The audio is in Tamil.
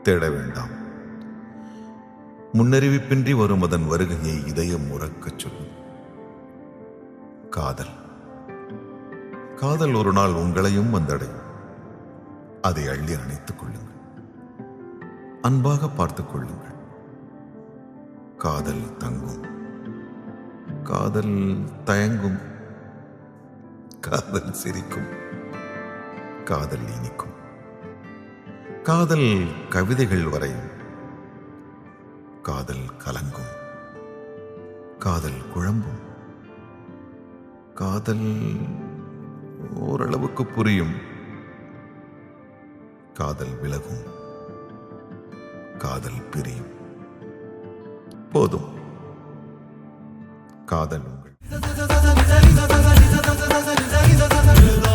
தேட வேண்டாம். முன்னறிவிப்பின்றி வரும் அதன் வருகையை இதயம் உறக்கச் சொல்லும். காதல் காதல் ஒரு நாள் உங்களையும் வந்தடையும். அதை அள்ளி அணைத்துக் கொள்ளுங்கள். அன்பாக பார்த்துக் கொள்ளுங்கள். காதல் தங்கும். காதல் தயங்கும். காதல் சிரிக்கும். காதல் இனிக்கும். காதல் கவிதைகள் வரையும். காதல் கலங்கும். காதல் குழம்பும். காதல் ஓரளவுக்கு புரியும். காதல் விலகும். காதல் பிரியும். போதும். காதல் உங்கள்